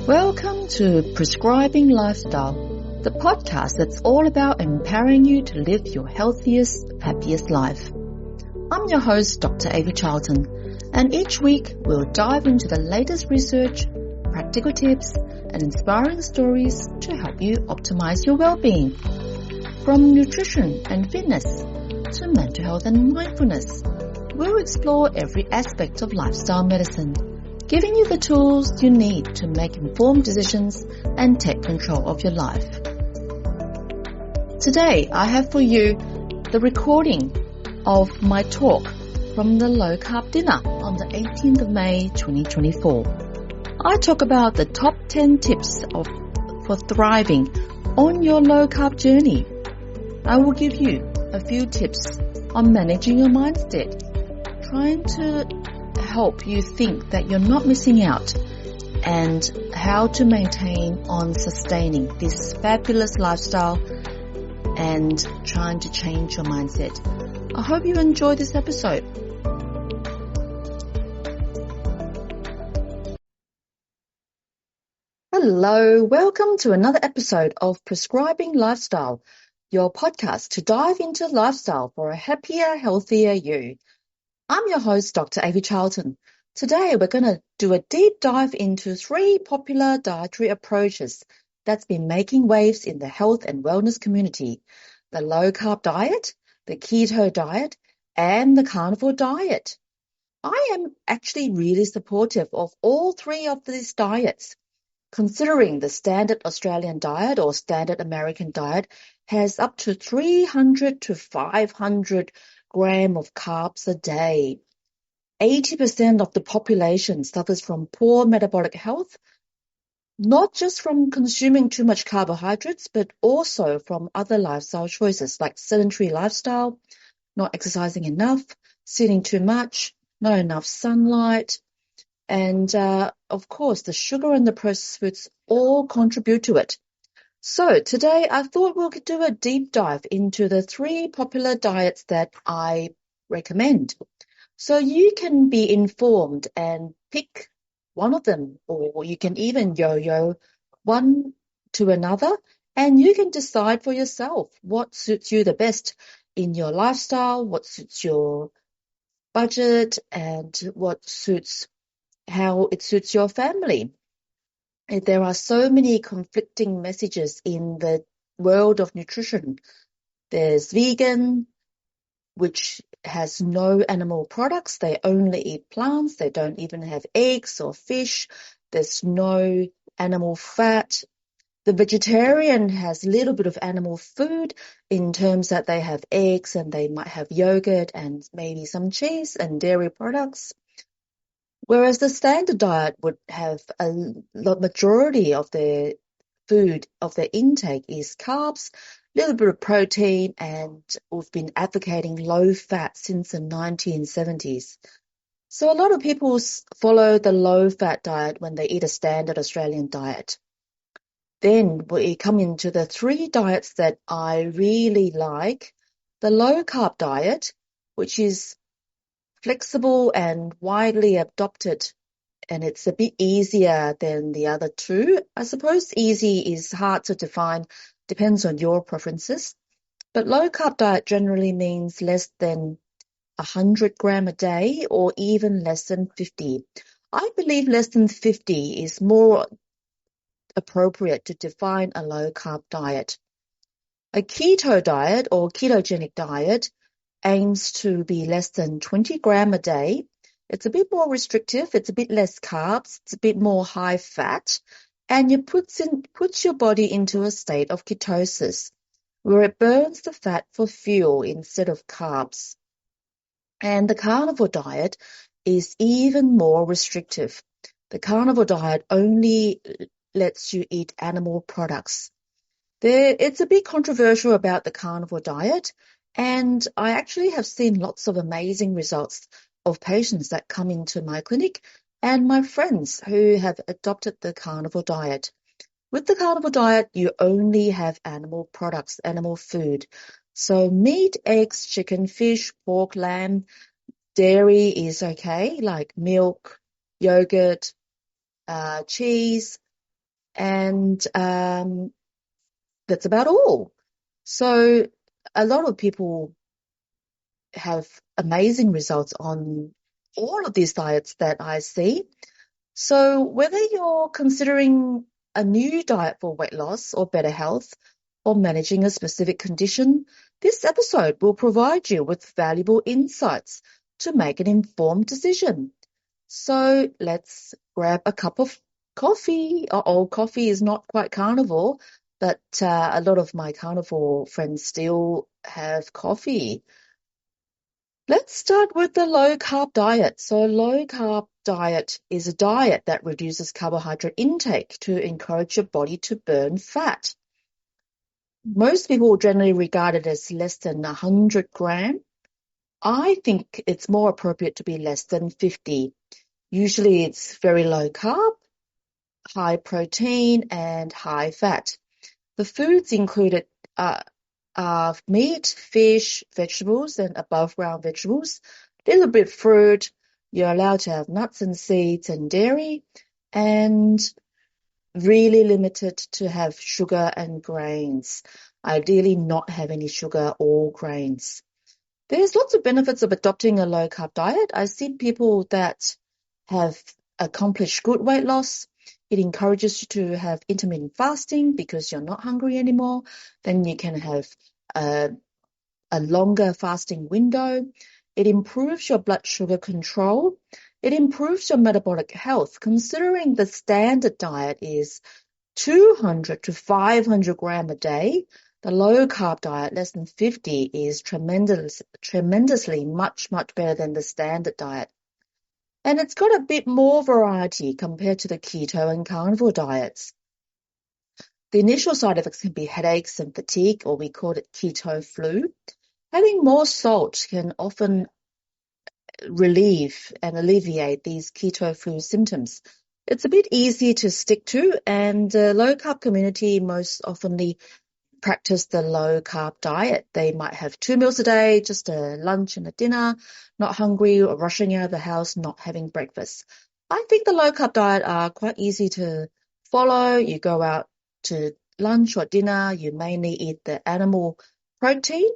Welcome to Prescribing Lifestyle, the podcast that's all about empowering you to live your healthiest, happiest life. I'm your host, Dr. Avi Charlton, and each week we'll dive into the latest research, practical tips, and inspiring stories to help you optimize your well-being. From nutrition and fitness to mental health and mindfulness, we'll explore every aspect of lifestyle medicine, giving you the tools you need to make informed decisions and take control of your life. Today, I have for you the recording of my talk from the Low-Carb Dinner on the 18th of May 2024. I talk about the top 10 tips for thriving on your low-carb journey. I will give you a few tips on managing your mindset, trying to help you think that you're not missing out, and how to maintain on sustaining this fabulous lifestyle and trying to change your mindset. I hope you enjoy this episode. Hello, welcome to another episode of Prescribing Lifestyle, your podcast to dive into lifestyle for a happier, healthier you. I'm your host, Dr. Avi Charlton. Today, we're going to do a deep dive into 3 popular dietary approaches that's been making waves in the health and wellness community: the low-carb diet, the keto diet, and the carnivore diet. I am actually really supportive of all 3 of these diets, considering the standard Australian diet or standard American diet has up to 300 to 500 grams of carbs a day. 80% of the population suffers from poor metabolic health, not just from consuming too much carbohydrates, but also from other lifestyle choices like sedentary lifestyle, not exercising enough, sitting too much, not enough sunlight, and of course the sugar and the processed foods all contribute to it. So today I thought we'll do a deep dive into the 3 popular diets that I recommend, so you can be informed and pick one of them, or you can even yo-yo one to another, and you can decide for yourself what suits you the best in your lifestyle, what suits your budget, and how it suits your family. There are so many conflicting messages in the world of nutrition. There's vegan, which has no animal products. They only eat plants. They don't even have eggs or fish. There's no animal fat. The vegetarian has a little bit of animal food in terms that they have eggs and they might have yogurt and maybe some cheese and dairy products. Whereas the standard diet would have majority of their food, of their intake is carbs, a little bit of protein, and we've been advocating low fat since the 1970s. So a lot of people follow the low fat diet when they eat a standard Australian diet. Then we come into the 3 diets that I really like. The low carb diet, which is flexible and widely adopted, and it's a bit easier than the other 2. I suppose easy is hard to define, depends on your preferences. But low-carb diet generally means less than 100 grams a day or even less than 50. I believe less than 50 is more appropriate to define a low-carb diet. A keto diet or ketogenic diet aims to be less than 20 grams a day. It's a bit more restrictive, it's a bit less carbs, it's a bit more high fat, and it puts your body into a state of ketosis, where it burns the fat for fuel instead of carbs. And the carnivore diet is even more restrictive. The carnivore diet only lets you eat animal products. It's a bit controversial about the carnivore diet, and I actually have seen lots of amazing results of patients that come into my clinic and my friends who have adopted the carnivore diet. With the carnivore diet, you only have animal products, animal food. So meat, eggs, chicken, fish, pork, lamb, dairy is okay, like milk, yogurt, cheese, And that's about all. So a lot of people have amazing results on all of these diets that I see. So whether you're considering a new diet for weight loss or better health or managing a specific condition, this episode will provide you with valuable insights to make an informed decision. So let's grab a cup of coffee. Coffee is not quite carnivore, but a lot of my carnivore friends still have coffee. Let's start with the low-carb diet. So low-carb diet is a diet that reduces carbohydrate intake to encourage your body to burn fat. Most people generally regard it as less than 100 grams. I think it's more appropriate to be less than 50. Usually it's very low carb, high protein, and high fat. The foods included are meat, fish, vegetables, and above-ground vegetables, a little bit fruit. You're allowed to have nuts and seeds and dairy, and really limited to have sugar and grains. Ideally not have any sugar or grains. There's lots of benefits of adopting a low-carb diet. I've seen people that have accomplished good weight loss. It encourages you to have intermittent fasting because you're not hungry anymore. Then you can have a longer fasting window. It improves your blood sugar control. It improves your metabolic health. Considering the standard diet is 200 to 500 grams a day, the low-carb diet, less than 50, is tremendously much better than the standard diet. And it's got a bit more variety compared to the keto and carnivore diets. The initial side effects can be headaches and fatigue, or we call it keto flu. Having more salt can often relieve and alleviate these keto flu symptoms. It's a bit easier to stick to, and the low-carb community most oftenly practice the low-carb diet. They might have 2 meals a day, just a lunch and a dinner, not hungry or rushing out of the house, not having breakfast. I think the low-carb diet are quite easy to follow. You go out to lunch or dinner, you mainly eat the animal protein,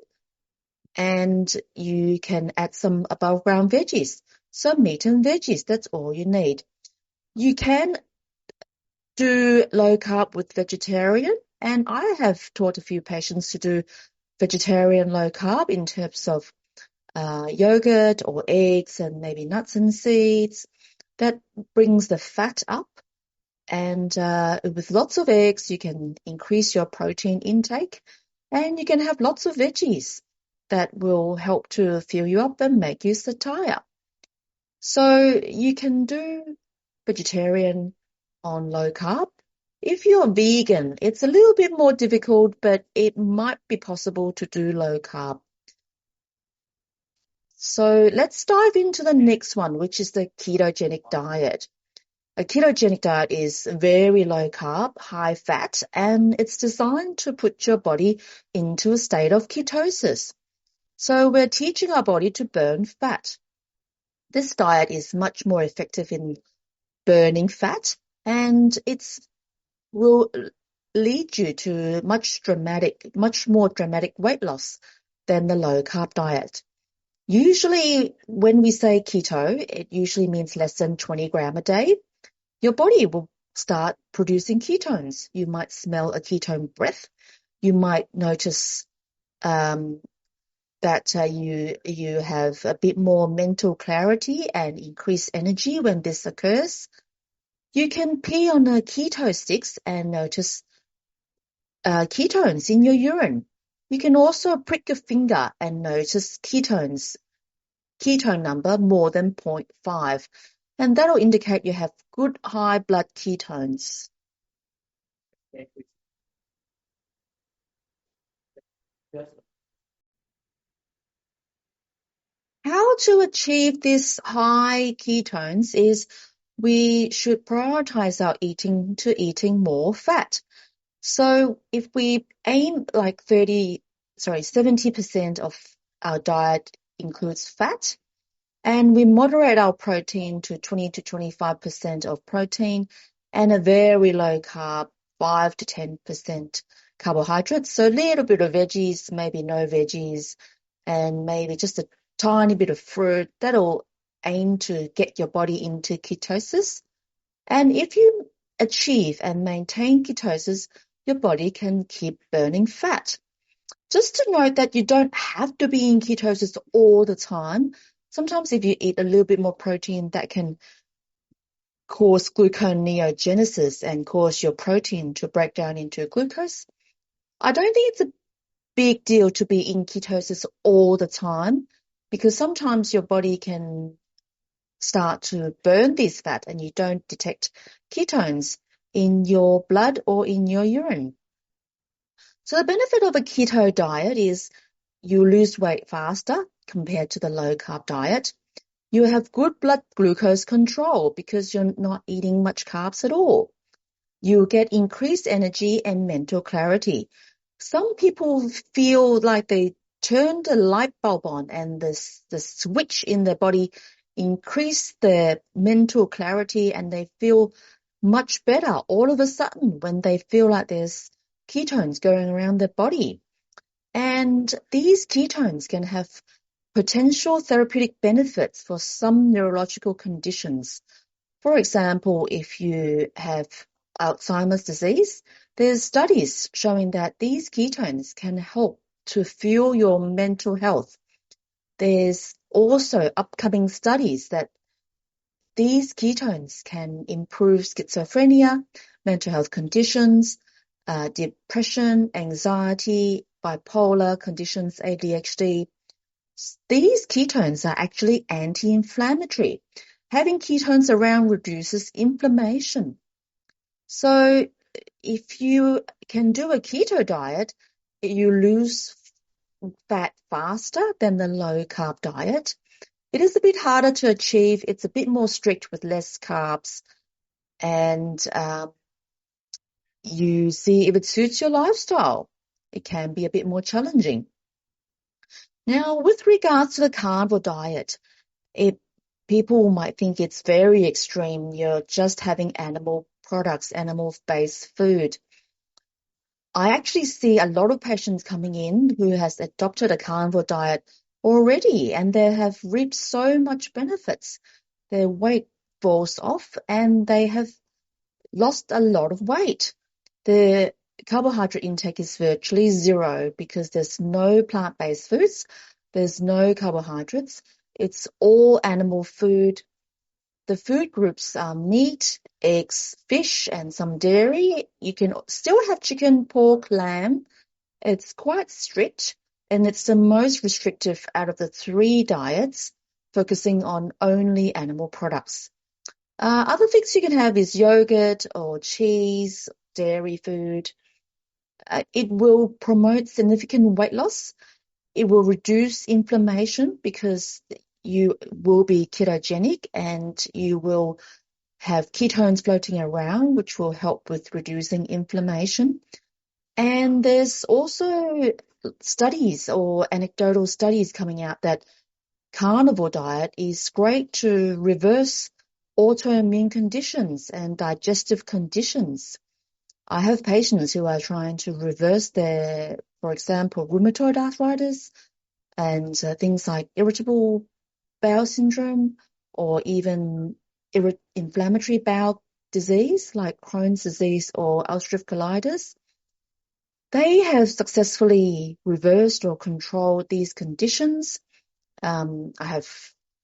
and you can add some above-ground veggies. So meat and veggies, that's all you need. You can do low-carb with vegetarian, and I have taught a few patients to do vegetarian low-carb in terms of yogurt or eggs and maybe nuts and seeds. That brings the fat up, and with lots of eggs, you can increase your protein intake, and you can have lots of veggies that will help to fill you up and make you satiate. So you can do vegetarian on low carb. If you're vegan, it's a little bit more difficult, but it might be possible to do low carb. So let's dive into the next one, which is the ketogenic diet. A ketogenic diet is very low carb, high fat, and it's designed to put your body into a state of ketosis. So we're teaching our body to burn fat. This diet is much more effective in burning fat, and it will lead you to much more dramatic weight loss than the low carb diet. Usually when we say keto, it usually means less than 20 grams a day. Your body will start producing ketones. You might smell a ketone breath. You might notice that you have a bit more mental clarity and increased energy when this occurs. You can pee on a keto sticks and notice ketones in your urine. You can also prick your finger and notice ketone number more than 0.5, and that'll indicate you have good high blood ketones. How to achieve this high ketones is we should prioritize our eating more fat. So if we aim like 70% of our diet includes fat, and we moderate our protein to 20 to 25% of protein and a very low carb, 5 to 10% carbohydrates. So a little bit of veggies, maybe no veggies, and maybe just a tiny bit of fruit. That'll aim to get your body into ketosis. And if you achieve and maintain ketosis, your body can keep burning fat. Just to note that you don't have to be in ketosis all the time. Sometimes if you eat a little bit more protein, that can cause gluconeogenesis and cause your protein to break down into glucose. I don't think it's a big deal to be in ketosis all the time, because sometimes your body can start to burn this fat and you don't detect ketones in your blood or in your urine. So the benefit of a keto diet is you lose weight faster compared to the low carb diet. You have good blood glucose control because you're not eating much carbs at all. You get increased energy and mental clarity. Some people feel like they turned a light bulb on and the switch in their body increased their mental clarity and they feel much better all of a sudden when they feel like there's ketones going around their body. And these ketones can have potential therapeutic benefits for some neurological conditions. For example, if you have Alzheimer's disease, there's studies showing that these ketones can help to fuel your mental health. There's also upcoming studies that these ketones can improve schizophrenia, mental health conditions, depression, anxiety, bipolar conditions, ADHD. These ketones are actually anti-inflammatory. Having ketones around reduces inflammation. So if you can do a keto diet, you lose fat faster than the low carb diet. It is a bit harder to achieve. It's a bit more strict with less carbs. And you see if it suits your lifestyle. It can be a bit more challenging. Now, with regards to the carnivore diet, people might think it's very extreme. You're just having animal products, animal-based food. I actually see a lot of patients coming in who has adopted a carnivore diet already, and they have reaped so much benefits. Their weight falls off, and they have lost a lot of weight. The carbohydrate intake is virtually zero because there's no plant-based foods. There's no carbohydrates. It's all animal food. The food groups are meat, eggs, fish, and some dairy. You can still have chicken, pork, lamb. It's quite strict, and it's the most restrictive out of the 3 diets, focusing on only animal products. Other things you can have is yogurt or cheese, dairy food. It will promote significant weight loss. It will reduce inflammation because you will be ketogenic and you will have ketones floating around, which will help with reducing inflammation. And there's also studies or anecdotal studies coming out that carnivore diet is great to reverse autoimmune conditions and digestive conditions. I have patients who are trying to reverse their, for example, rheumatoid arthritis and things like irritable bowel syndrome or even inflammatory bowel disease like Crohn's disease or ulcerative colitis. They have successfully reversed or controlled these conditions.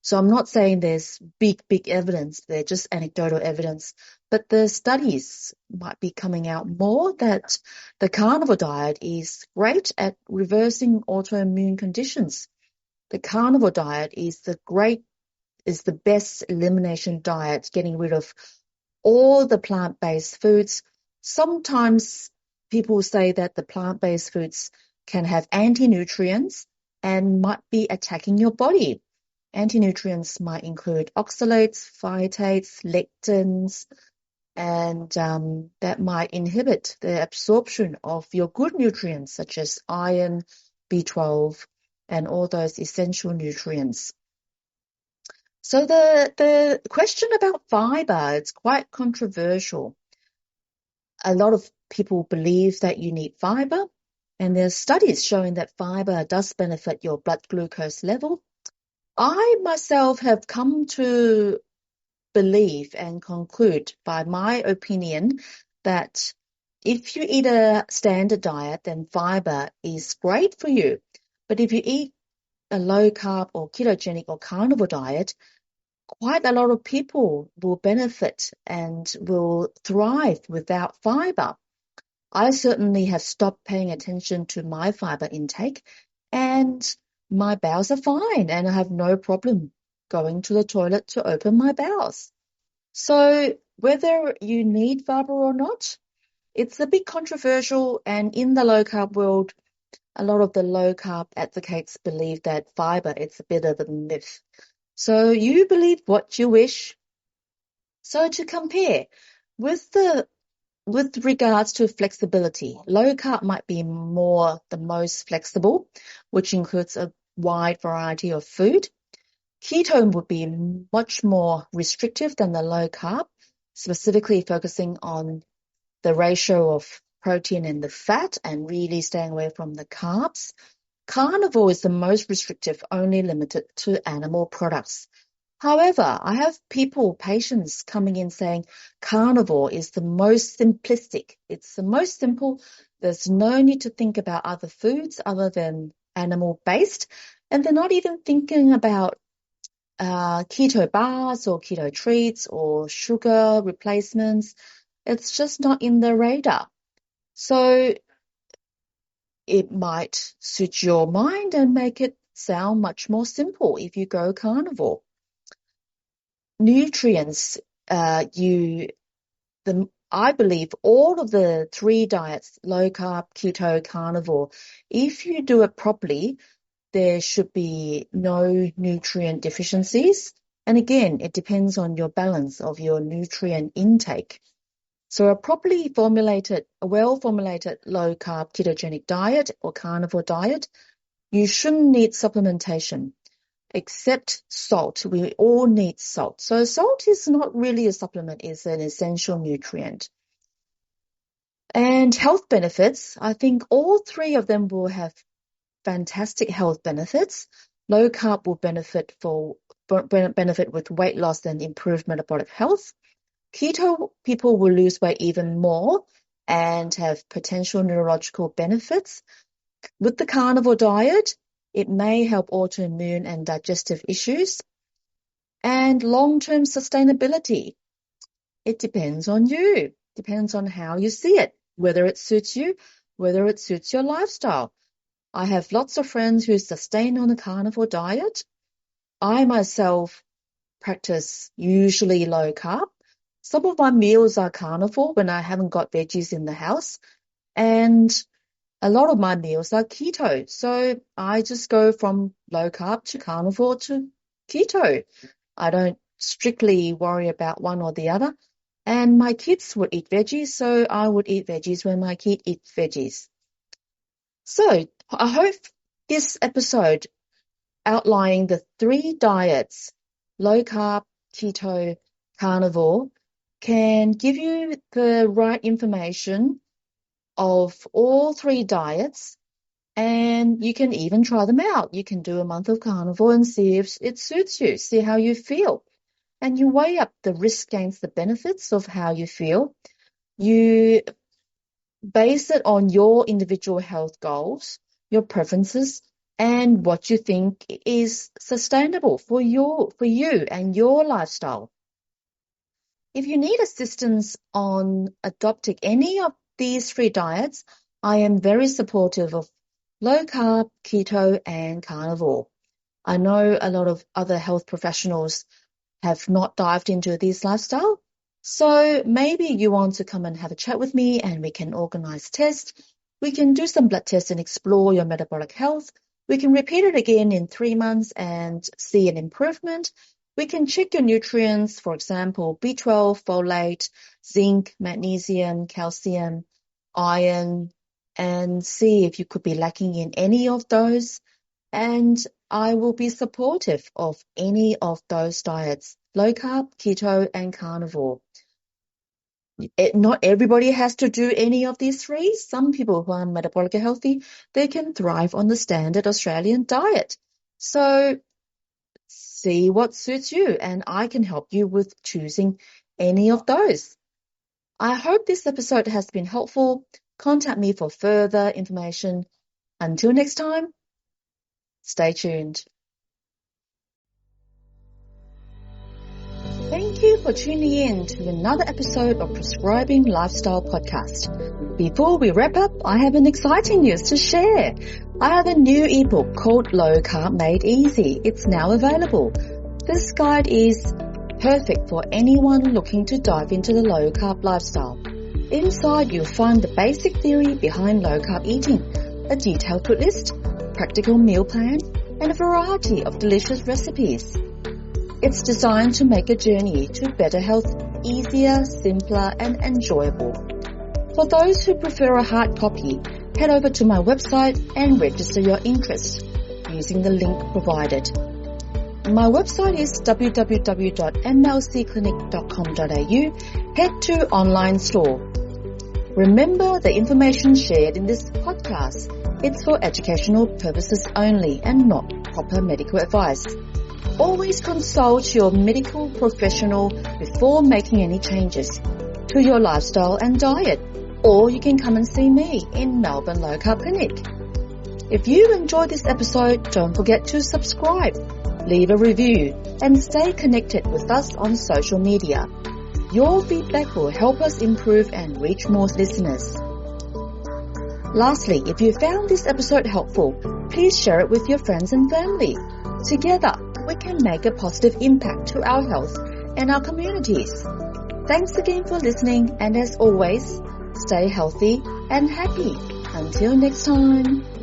So I'm not saying there's big evidence, they're just anecdotal evidence, but the studies might be coming out more that the carnivore diet is great at reversing autoimmune conditions. The carnivore diet is the best elimination diet, getting rid of all the plant-based foods. Sometimes people say that the plant-based foods can have anti-nutrients and might be attacking your body. Anti-nutrients might include oxalates, phytates, lectins, and that might inhibit the absorption of your good nutrients such as iron, B12, and all those essential nutrients. So the question about fiber, it's quite controversial. a lot of people believe that you need fiber, and there's studies showing that fiber does benefit your blood glucose level. I myself have come to believe and conclude, by my opinion, that if you eat a standard diet, then fiber is great for you. But if you eat a low carb or ketogenic or carnivore diet, quite a lot of people will benefit and will thrive without fiber. I certainly have stopped paying attention to my fiber intake, and my bowels are fine, and I have no problem going to the toilet to open my bowels. So whether you need fiber or not, it's a bit controversial, and in the low carb world, a lot of the low carb advocates believe that fiber is a bit of a myth. So you believe what you wish. So to compare, with regards to flexibility, low carb might be the most flexible, which includes a wide variety of food. Keto would be much more restrictive than the low carb, specifically focusing on the ratio of protein and the fat and really staying away from the carbs. Carnivore is the most restrictive, only limited to animal products. However, I have patients coming in saying carnivore is the most simplistic. It's the most simple. There's no need to think about other foods other than animal-based. And they're not even thinking about keto bars or keto treats or sugar replacements. It's just not in the radar. So it might suit your mind and make it sound much more simple if you go carnivore. Nutrients, I believe all of the three diets, low carb, keto, carnivore, if you do it properly, there should be no nutrient deficiencies. And again, it depends on your balance of your nutrient intake. So a well-formulated low-carb ketogenic diet or carnivore diet, you shouldn't need supplementation, except salt. We all need salt. So salt is not really a supplement, it's an essential nutrient. And health benefits, I think all three of them will have fantastic health benefits. Low carb will benefit with weight loss and improved metabolic health. Keto people will lose weight even more and have potential neurological benefits. With the carnivore diet, it may help autoimmune and digestive issues. And long-term sustainability, it depends on you. Depends on how you see it, whether it suits you, whether it suits your lifestyle. I have lots of friends who sustain on a carnivore diet. I myself practice usually low carb. Some of my meals are carnivore when I haven't got veggies in the house, and a lot of my meals are keto. So I just go from low carb to carnivore to keto. I don't strictly worry about one or the other. And my kids would eat veggies, so I would eat veggies when my kid eats veggies. So I hope this episode outlining the three diets, low carb, keto, carnivore, can give you the right information of all three diets, and you can even try them out. You can do a month of carnivore and see if it suits you, see how you feel. And you weigh up the risk against the benefits of how you feel. You base it on your individual health goals, your preferences, and what you think is sustainable for you and your lifestyle. If you need assistance on adopting any of these three diets, I am very supportive of low carb, keto, and carnivore. I know a lot of other health professionals have not dived into this lifestyle. So maybe you want to come and have a chat with me and we can organize tests. We can do some blood tests and explore your metabolic health. We can repeat it again in 3 months and see an improvement. We can check your nutrients, for example, B12, folate, zinc, magnesium, calcium, iron, and see if you could be lacking in any of those. And I will be supportive of any of those diets, low carb, keto, and carnivore. Not everybody has to do any of these three. Some people who are metabolically healthy, they can thrive on the standard Australian diet. So see what suits you, and I can help you with choosing any of those. I hope this episode has been helpful. Contact me for further information. Until next time, stay tuned. Thank you for tuning in to another episode of Prescribing Lifestyle podcast. Before we wrap up, I have an exciting news to share. I have a new ebook called Low Carb Made Easy. It's now available. This guide is perfect for anyone looking to dive into the low carb lifestyle. Inside, you'll find the basic theory behind low carb eating, a detailed food list, practical meal plan, and a variety of delicious recipes. It's designed to make a journey to better health easier, simpler, and enjoyable. For those who prefer a hard copy, head over to my website and register your interest using the link provided. My website is www.mlcclinic.com.au. Head to online store. Remember, the information shared in this podcast, it's for educational purposes only and not proper medical advice. Always consult your medical professional before making any changes to your lifestyle and diet, or you can come and see me in Melbourne Low Carb Clinic. If you enjoyed this episode, don't forget to subscribe, leave a review, and stay connected with us on social media. Your feedback will help us improve and reach more listeners. Lastly, if you found this episode helpful, please share it with your friends and family. Together, we can make a positive impact to our health and our communities. Thanks again for listening, and as always, stay healthy and happy. Until next time.